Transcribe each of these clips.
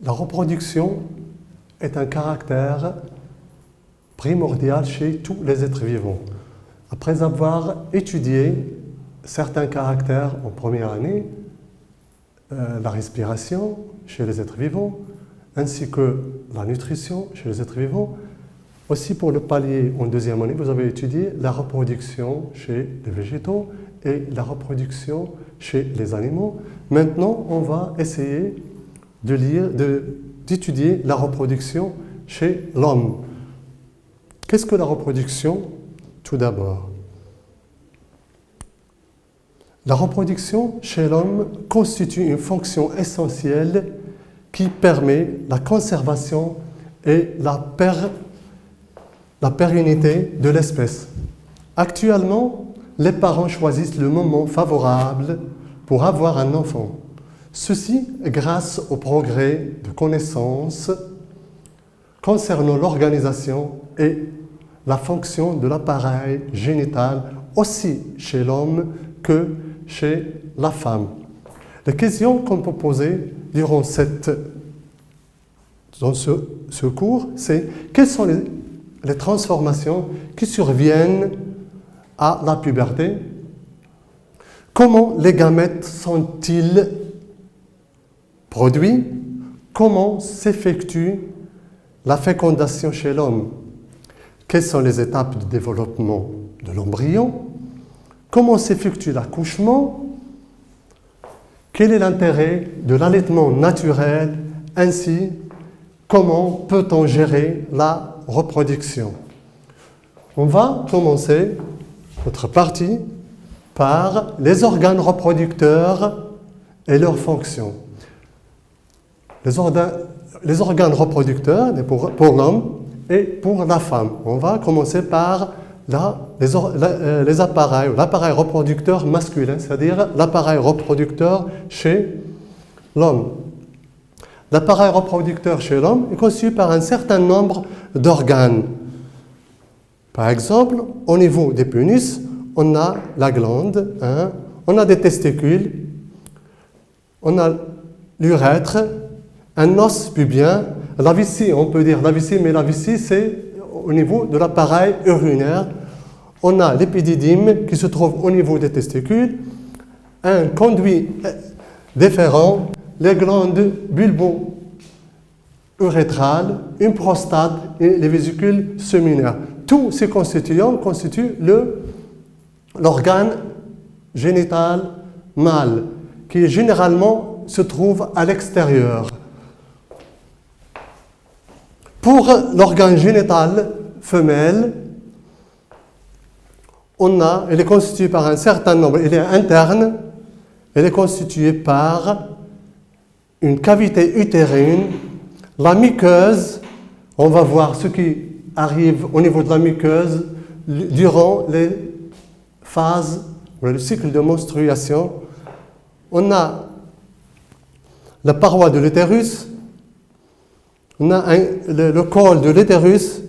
La reproduction est un caractère primordial chez tous les êtres vivants. Après avoir étudié certains caractères en première année, la respiration chez les êtres vivants, ainsi que la nutrition chez les êtres vivants, aussi pour le palier en deuxième année, vous avez étudié la reproduction chez les végétaux et la reproduction chez les animaux. Maintenant, on va essayer d'étudier la reproduction chez l'homme. Qu'est-ce que la reproduction? Tout d'abord, la reproduction chez l'homme constitue une fonction essentielle qui permet la conservation et la pérennité de l'espèce. Actuellement, les parents choisissent le moment favorable pour avoir un enfant. Ceci grâce au progrès de connaissances concernant l'organisation et la fonction de l'appareil génital, aussi chez l'homme que chez la femme. Les questions qu'on peut poser durant dans ce cours, c'est quelles sont les transformations qui surviennent à la puberté? Comment les gamètes sont-ils produits? Comment s'effectue la fécondation chez l'homme? Quelles sont les étapes de développement de l'embryon? Comment s'effectue l'accouchement? Quel est l'intérêt de l'allaitement naturel? Ainsi, comment peut-on gérer la reproduction? On va commencer notre partie par les organes reproducteurs et leurs fonctions. Les organes reproducteurs pour l'homme et pour la femme. On va commencer par les appareils, l'appareil reproducteur masculin, c'est-à-dire l'appareil reproducteur chez l'homme. L'appareil reproducteur chez l'homme est constitué par un certain nombre d'organes. Par exemple, au niveau des pénis, on a la glande, on a des testicules, on a l'urètre, un os pubien, la vessie, on peut dire la vessie, mais la vessie c'est au niveau de l'appareil urinaire. On a l'épididyme qui se trouve au niveau des testicules, un conduit déférent, les glandes bulbo-urétrales, une prostate et les vésicules séminaires. Tous ces constituants constituent l'organe génital mâle qui généralement se trouve à l'extérieur. Pour l'organe génital femelle, elle est constituée par un certain nombre, elle est interne, elle est constituée par une cavité utérine, la muqueuse, on va voir ce qui arrive au niveau de la muqueuse durant les phases, le cycle de menstruation. On a la paroi de l'utérus, on a le col de l'utérus,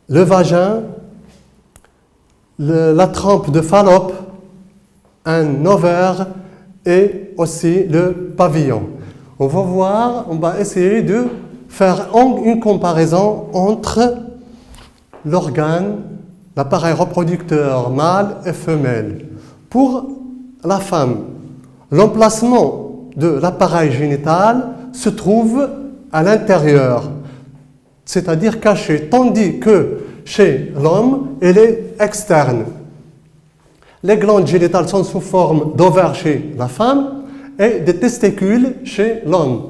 le vagin, la trempe de Fallope, un ovaire et aussi le pavillon. On va essayer de faire une comparaison entre l'appareil reproducteur mâle et femelle. Pour la femme, l'emplacement de l'appareil génital se trouve à l'intérieur, c'est-à-dire caché, tandis que chez l'homme, elle est externe. Les glandes génitales sont sous forme d'ovaires chez la femme et des testicules chez l'homme.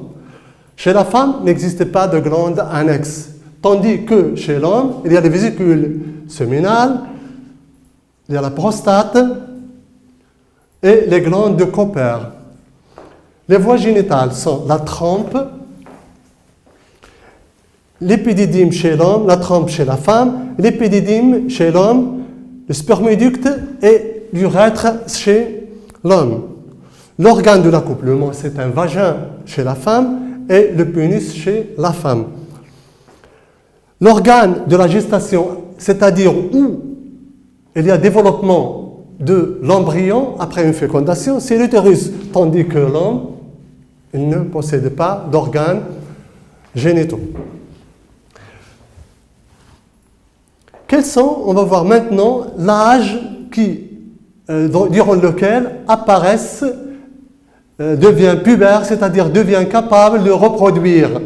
Chez la femme, il n'existe pas de glandes annexes, tandis que chez l'homme, il y a les vésicules séminales, il y a la prostate et les glandes de Cooper. Les voies génitales sont la trompe, l'épididyme chez l'homme, la trompe chez la femme, l'épididyme chez l'homme, le spermioducte et l'urètre chez l'homme. L'organe de l'accouplement, c'est un vagin chez la femme et le pénis chez la femme. L'organe de la gestation, c'est-à-dire où il y a développement de l'embryon après une fécondation, c'est l'utérus, tandis que l'homme il ne possède pas d'organe génitaux. Quels sont, on va voir maintenant, l'âge durant lequel apparaissent, devient pubère, c'est-à-dire devient capable de reproduire.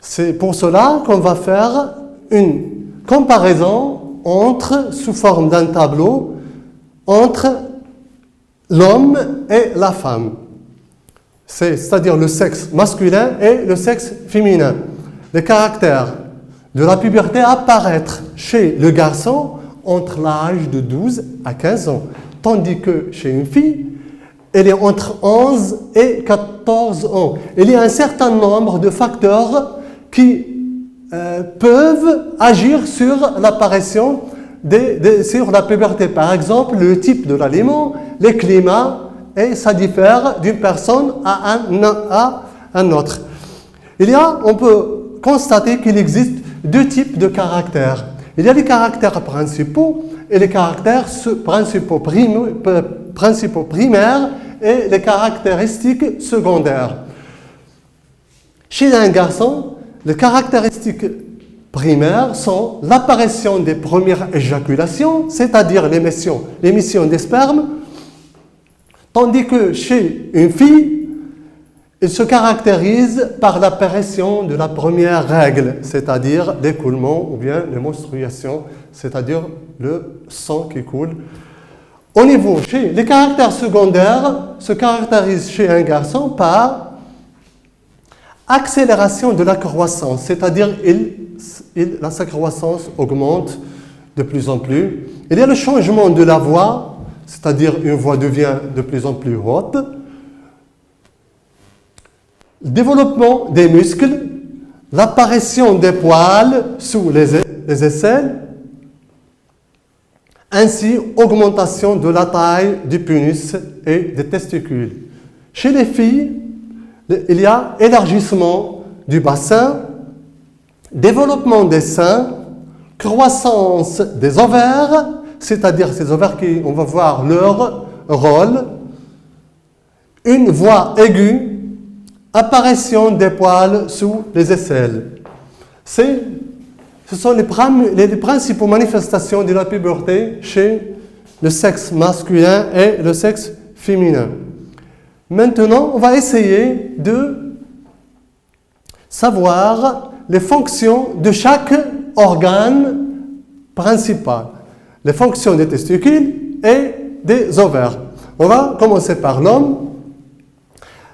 C'est pour cela qu'on va faire une comparaison sous forme d'un tableau, entre l'homme et la femme. C'est-à-dire le sexe masculin et le sexe féminin. Les caractères de la puberté apparaître chez le garçon entre l'âge de 12 à 15 ans, tandis que chez une fille, elle est entre 11 et 14 ans. Il y a un certain nombre de facteurs qui peuvent agir sur l'apparition sur la puberté. Par exemple, le type de l'aliment, les climats, et ça diffère d'une personne à un autre. On peut constater qu'il existe deux types de caractères. Il y a les caractères principaux et les caractères principaux primaires et les caractéristiques secondaires. Chez un garçon, les caractéristiques primaires sont l'apparition des premières éjaculations, c'est-à-dire l'émission des spermes, tandis que chez une fille, il se caractérise par l'apparition de la première règle, c'est-à-dire l'écoulement ou bien les menstruations, c'est-à-dire le sang qui coule. Au niveau, les caractères secondaires se caractérisent chez un garçon par accélération de la croissance, c'est-à-dire sa croissance augmente de plus en plus. Il y a le changement de la voix, c'est-à-dire une voix devient de plus en plus haute. Le développement des muscles, l'apparition des poils sous les aisselles, ainsi augmentation de la taille du pénis et des testicules. Chez les filles, il y a élargissement du bassin, développement des seins, croissance des ovaires, c'est-à-dire ces ovaires qui, on va voir leur rôle, une voix aiguë, apparition des poils sous les aisselles. Ce sont les principales manifestations de la puberté chez le sexe masculin et le sexe féminin. Maintenant, on va essayer de savoir les fonctions de chaque organe principal, les fonctions des testicules et des ovaires. On va commencer par l'homme.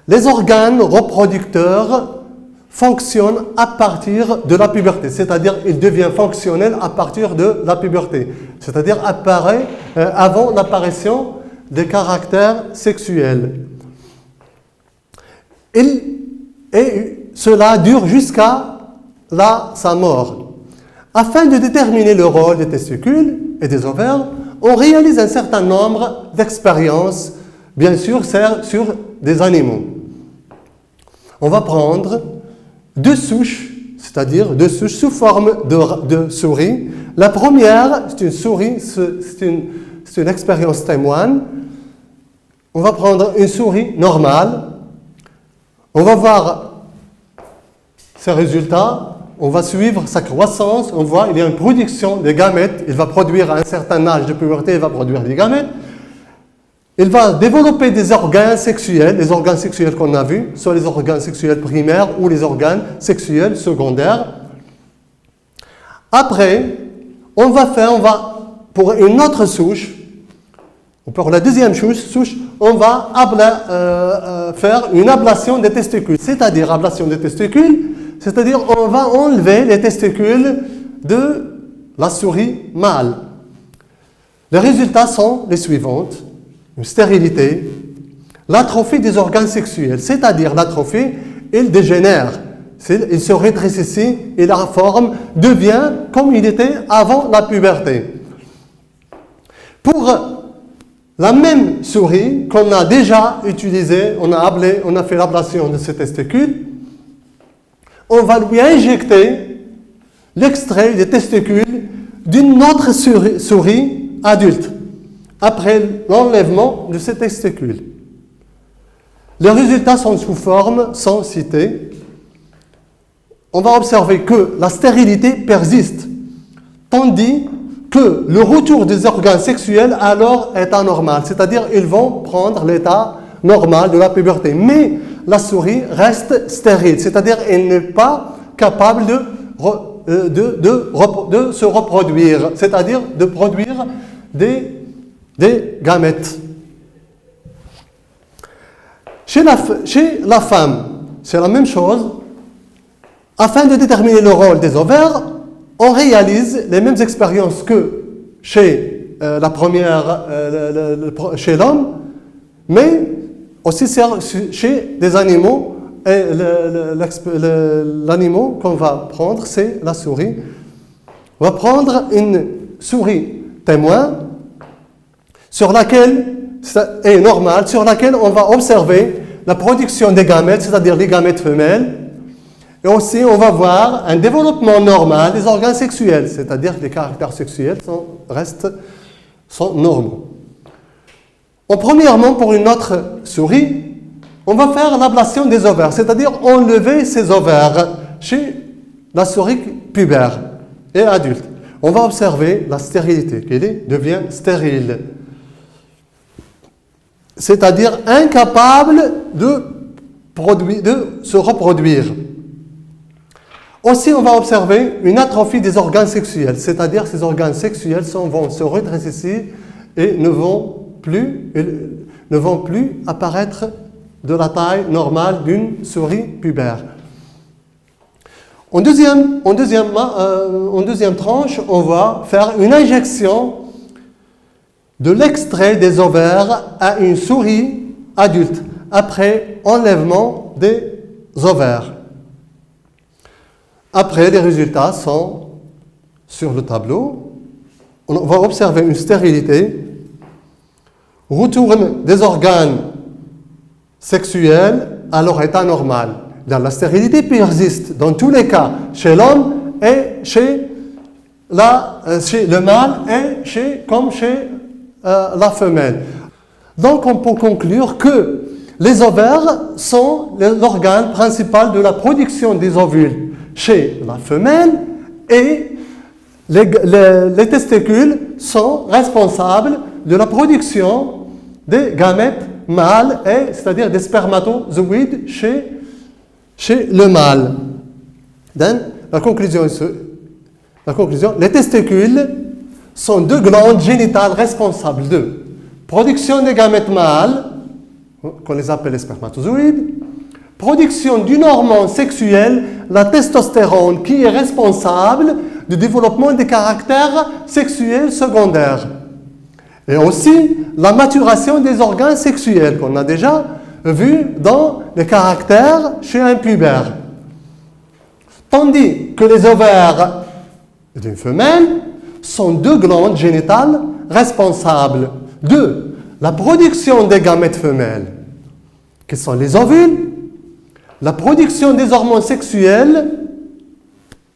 Les organes reproducteurs fonctionnent à partir de la puberté, c'est-à-dire il devient fonctionnel à partir de la puberté, c'est-à-dire apparaît avant l'apparition des caractères sexuels. Et cela dure jusqu'à sa mort. Afin de déterminer le rôle des testicules et des ovaires, on réalise un certain nombre d'expériences, bien sûr, sur des animaux. On va prendre deux souches, c'est-à-dire deux souches sous forme de souris. La première, c'est une souris, c'est une expérience témoin. On va prendre une souris normale. On va voir ses résultats. On va suivre sa croissance. On voit qu'il y a une production de gamètes. Il va produire à un certain âge de puberté, il va produire des gamètes. Il va développer des organes sexuels, les organes sexuels qu'on a vus, soit les organes sexuels primaires ou les organes sexuels secondaires. Après, on va pour une autre souche, pour la deuxième souche, on va faire une ablation des testicules. C'est-à-dire, ablation des testicules, c'est-à-dire on va enlever les testicules de la souris mâle. Les résultats sont les suivants. Une stérilité, l'atrophie des organes sexuels, c'est-à-dire l'atrophie, il dégénère, il se rétrécit et la forme devient comme il était avant la puberté. Pour la même souris qu'on a déjà utilisée, on a fait l'ablation de ses testicules, on va lui injecter l'extrait des testicules d'une autre souris adulte, après l'enlèvement de ces testicules. Les résultats sont sous forme, sans citer. on va observer que la stérilité persiste, tandis que le retour des organes sexuels alors est anormal, c'est-à-dire ils vont prendre l'état normal de la puberté. Mais la souris reste stérile, c'est-à-dire elle n'est pas capable de se reproduire, c'est-à-dire de produire des gamètes. Chez la femme, c'est la même chose. Afin de déterminer le rôle des ovaires, on réalise les mêmes expériences que chez la première, chez l'homme, mais aussi chez des animaux. Et l'animal qu'on va prendre, c'est la souris. On va prendre une souris témoin sur laquelle est normale, sur laquelle on va observer la production des gamètes, c'est-à-dire les gamètes femelles. Et aussi, on va voir un développement normal des organes sexuels, c'est-à-dire que les caractères sexuels sont normaux. Premièrement, pour une autre souris, on va faire l'ablation des ovaires, c'est-à-dire enlever ces ovaires chez la souris pubaire et adulte. On va observer la stérilité, qu'elle devient stérile, c'est-à-dire incapable de se reproduire. Aussi, on va observer une atrophie des organes sexuels, c'est-à-dire ces organes sexuels vont se rétrécir et ne vont plus apparaître de la taille normale d'une souris pubaire. En deuxième tranche, on va faire une injection de l'extrait des ovaires à une souris adulte après enlèvement des ovaires. Après, les résultats sont sur le tableau. On va observer une stérilité, retour des organes sexuels à leur état normal. La stérilité persiste dans tous les cas, chez l'homme et chez le mâle et comme chez la femelle. Donc on peut conclure que les ovaires sont l'organe principal de la production des ovules chez la femelle et les testicules sont responsables de la production des gamètes mâles, c'est-à-dire des spermatozoïdes chez le mâle. Donc, la conclusion, les testicules sont deux glandes génitales responsables de production des gamètes mâles, qu'on les appelle les spermatozoïdes, production d'une hormone sexuelle, la testostérone, qui est responsable du développement des caractères sexuels secondaires. Et aussi la maturation des organes sexuels, qu'on a déjà vu dans les caractères chez un pubère. Tandis que les ovaires d'une femelle sont deux glandes génitales responsables de la production des gamètes femelles, qui sont les ovules, la production des hormones sexuelles,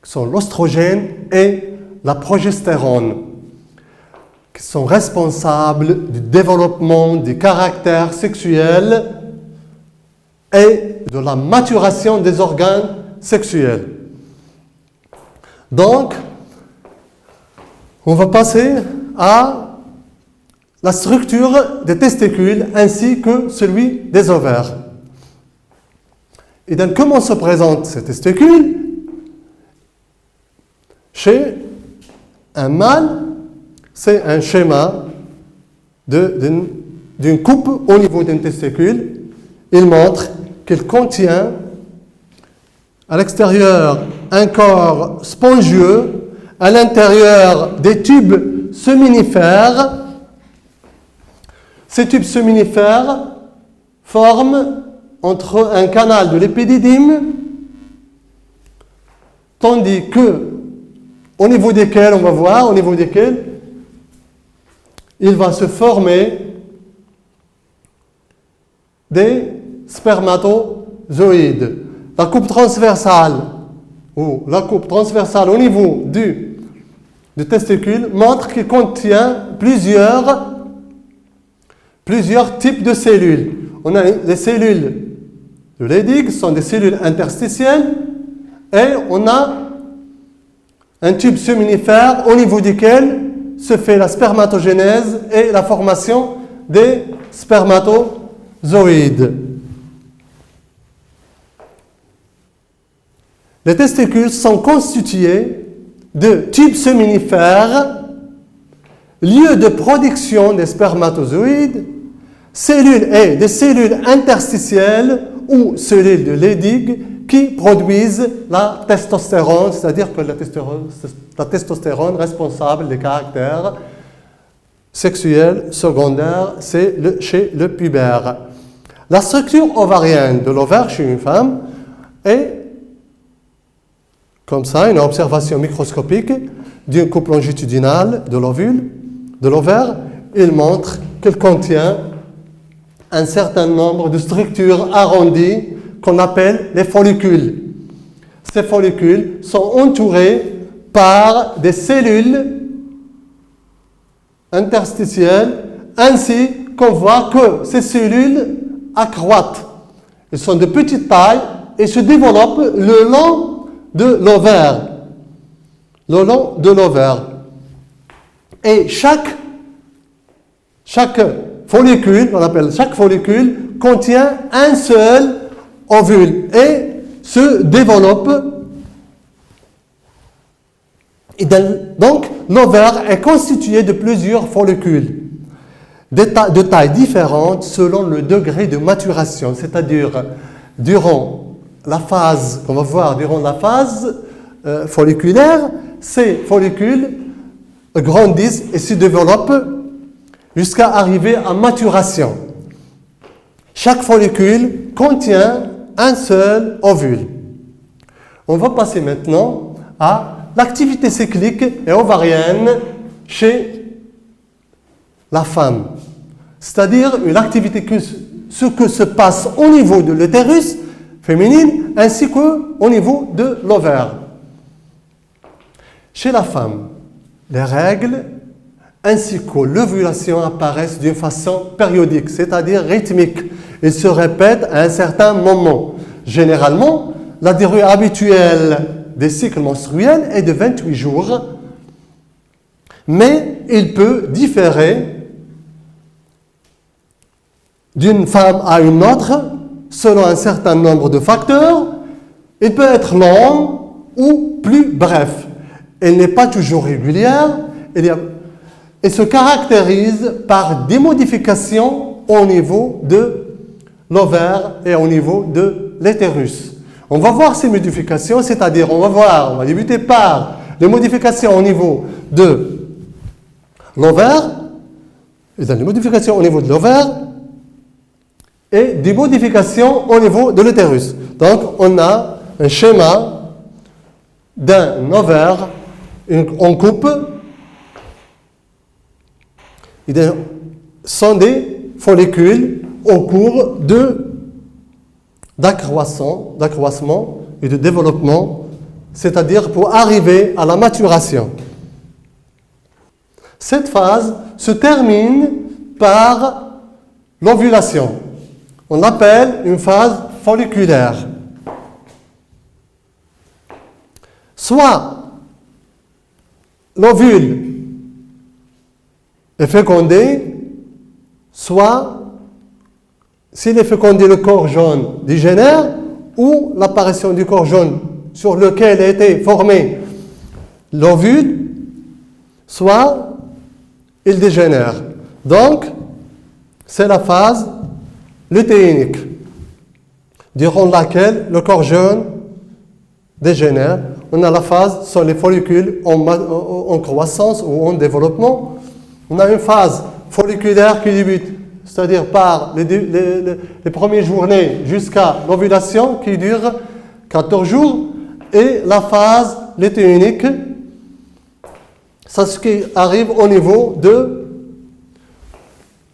qui sont l'oestrogène et la progestérone, qui sont responsables du développement des caractères sexuels et de la maturation des organes sexuels. Donc, on va passer à la structure des testicules ainsi que celui des ovaires. Et donc, comment se présentent ces testicules? Chez un mâle, c'est un schéma d'une coupe au niveau d'un testicule. Il montre qu'il contient à l'extérieur un corps spongieux, à l'intérieur des tubes séminifères. Ces tubes séminifères forment entre un canal de l'épididyme, tandis que, au niveau desquels, on va voir, au niveau desquels, il va se former des spermatozoïdes. La coupe transversale au niveau du testicule montre qu'il contient plusieurs types de cellules. On a les cellules de Leydig, ce sont des cellules interstitielles, et on a un tube séminifère au niveau duquel se fait la spermatogénèse et la formation des spermatozoïdes. Les testicules sont constitués de tubes séminifères, lieu de production des spermatozoïdes, cellules et des cellules interstitielles ou cellules de Leydig qui produisent la testostérone, c'est-à-dire que la testostérone responsable des caractères sexuels secondaires, c'est chez le pubère. La structure ovarienne de l'ovaire chez une femme est comme ça, une observation microscopique d'une coupe longitudinale de l'ovule, de l'ovaire. Il montre qu'elle contient un certain nombre de structures arrondies qu'on appelle les follicules. Ces follicules sont entourés par des cellules interstitielles, ainsi qu'on voit que ces cellules accroissent. Elles sont de petite taille et se développent le long de l'ovaire. Le long de l'ovaire. Et chaque follicule, on appelle chaque follicule, contient un seul ovule et se développe. Et donc, l'ovaire est constitué de plusieurs follicules de tailles différentes selon le degré de maturation, c'est-à-dire durant la phase, qu'on va voir durant la phase folliculaire, ces follicules grandissent et se développent jusqu'à arriver à maturation. Chaque follicule contient un seul ovule. On va passer maintenant à l'activité cyclique et ovarienne chez la femme. C'est-à-dire une activité ce que se passe au niveau de l'utérus féminine ainsi qu'au niveau de l'ovaire. Chez la femme, les règles ainsi que l'ovulation apparaissent d'une façon périodique, c'est-à-dire rythmique. Ils se répètent à un certain moment. Généralement, la durée habituelle des cycles menstruels est de 28 jours, mais il peut différer d'une femme à une autre selon un certain nombre de facteurs. Il peut être long ou plus bref. Elle n'est pas toujours régulière et se caractérise par des modifications au niveau de l'ovaire et au niveau de l'utérus. On va voir ces modifications, c'est-à-dire on va débuter par les modifications au niveau de l'ovaire, les modifications au niveau de l'ovaire et des modifications au niveau de l'utérus. Donc on a un schéma d'un ovaire en coupe. Ce sont des follicules au cours d'accroissement et de développement, c'est-à-dire pour arriver à la maturation. Cette phase se termine par l'ovulation. On l'appelle une phase folliculaire. Soit l'ovule est fécondé, soit, s'il est fécondé, le corps jaune dégénère, ou l'apparition du corps jaune sur lequel a été formé l'ovule, soit il dégénère. Donc, c'est la phase lutéinique, durant laquelle le corps jaune dégénère. On a la phase sur les follicules en croissance ou en développement. On a une phase folliculaire qui débute, c'est-à-dire par les premières journées jusqu'à l'ovulation qui dure 14 jours, et la phase lutéinique, c'est ce qui arrive au niveau de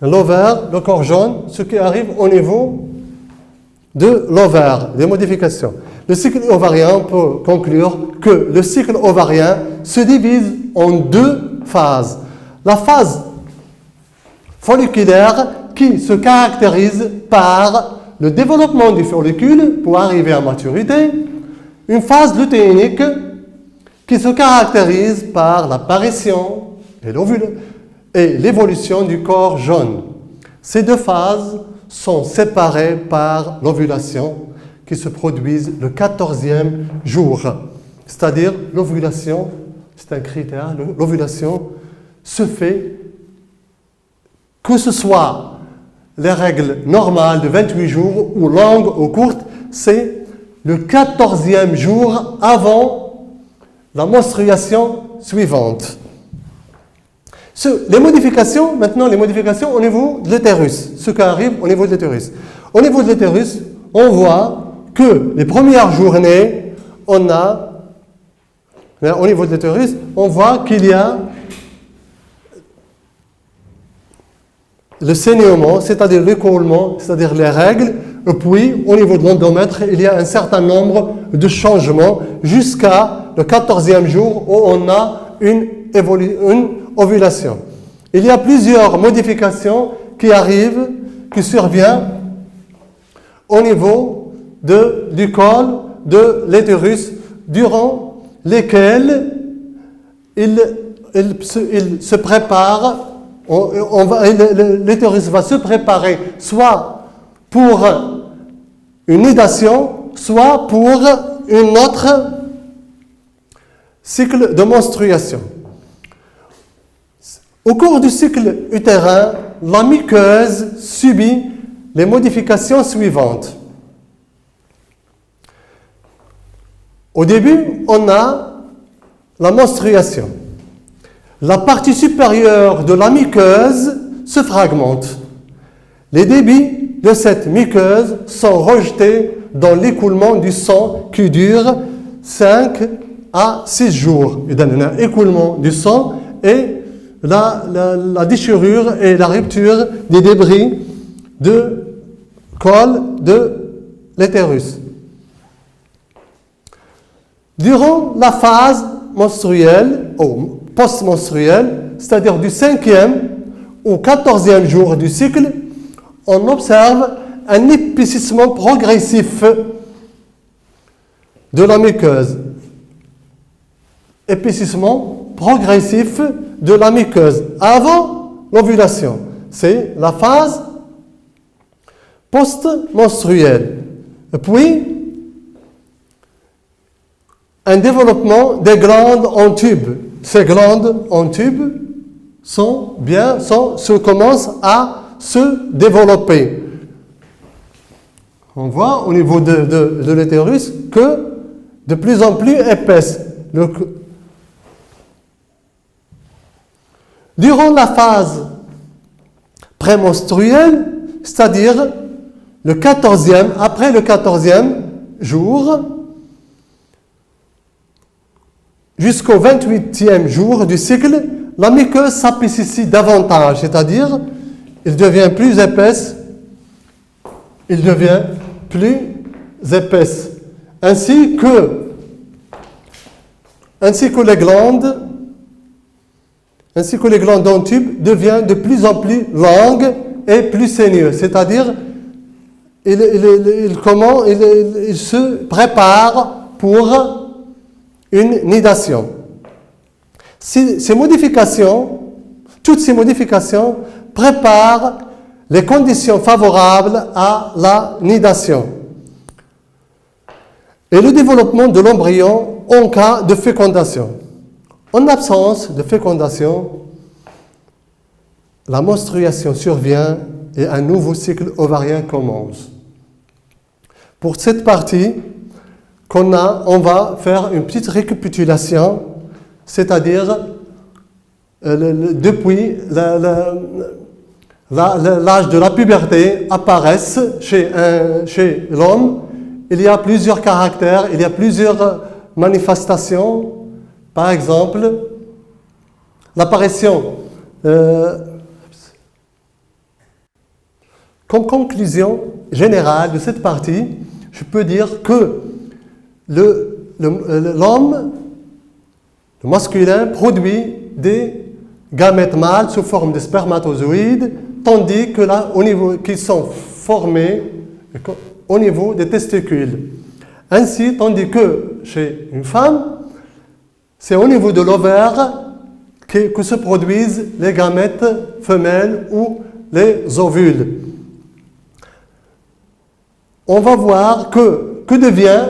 l'ovaire, le corps jaune, ce qui arrive au niveau de l'ovaire, les modifications. Le cycle ovarien, on peut conclure que le cycle ovarien se divise en deux phases. La phase folliculaire qui se caractérise par le développement du follicule pour arriver à maturité, une phase lutéinique qui se caractérise par l'apparition et l'évolution du corps jaune. Ces deux phases sont séparées par l'ovulation qui se produit le 14e jour. C'est-à-dire l'ovulation, c'est un critère, l'ovulation se fait que ce soit les règles normales de 28 jours ou longues ou courtes, c'est le 14e jour avant la menstruation suivante. Les modifications au niveau de l'utérus, ce qui arrive au niveau de l'utérus. Au niveau de l'utérus, on voit que les premières journées, au niveau de l'utérus, on voit qu'il y a le saignement, c'est-à-dire l'écoulement, c'est-à-dire les règles, et puis au niveau de l'endomètre, il y a un certain nombre de changements jusqu'à le 14e jour où on a une ovulation. Il y a plusieurs modifications qui arrivent, qui surviennent au niveau du col de l'utérus, durant lesquelles il se prépare. L'utérus va se préparer soit pour une nidation, soit pour un autre cycle de menstruation. Au cours du cycle utérin, la muqueuse subit les modifications suivantes. Au début, on a la menstruation. La partie supérieure de la muqueuse se fragmente. Les débits de cette muqueuse sont rejetés dans l'écoulement du sang qui dure 5 à 6 jours. Il y a un écoulement du sang et la déchirure et la rupture des débris de col de l'utérus. Durant la phase menstruelle, ou post-menstruelle, c'est-à-dire du 5e au 14e jour du cycle, on observe un épaississement progressif de la muqueuse. Épaississement progressif de la muqueuse avant l'ovulation. C'est la phase post-menstruelle. Puis, un développement des glandes en tube. Ces glandes en tube commencent à se développer. On voit au niveau de l'utérus que de plus en plus épaisse. Durant la phase prémenstruelle, c'est-à-dire après le 14e jour, jusqu'au 28e jour du cycle, la muqueuse s'épaissit davantage, c'est-à-dire il devient plus épaisse, ainsi que les glandes en tube deviennent de plus en plus longues et plus saigneuses, c'est-à-dire il se prépare pour une nidation. Toutes ces modifications préparent les conditions favorables à la nidation et le développement de l'embryon en cas de fécondation. En absence de fécondation, la menstruation survient et un nouveau cycle ovarien commence. Pour cette partie, on va faire une petite récapitulation, c'est-à-dire depuis l'âge de la puberté apparaissent chez l'homme, il y a plusieurs caractères, il y a plusieurs manifestations. Par exemple, l'apparition. Comme conclusion générale de cette partie, je peux dire que l'homme, le masculin, produit des gamètes mâles sous forme de spermatozoïdes, tandis que là, qu'ils sont formés au niveau des testicules. Ainsi, tandis que chez une femme, c'est au niveau de l'ovaire que se produisent les gamètes femelles ou les ovules. On va voir que devient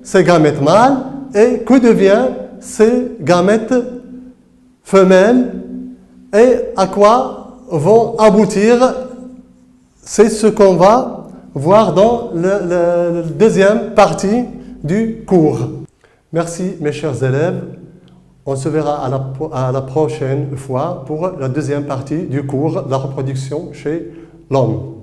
ces gamètes mâles et que devient ces gamètes femelles et à quoi vont aboutir. C'est ce qu'on va voir dans la deuxième partie du cours. Merci mes chers élèves. On se verra à la prochaine fois pour la deuxième partie du cours, la reproduction chez l'homme.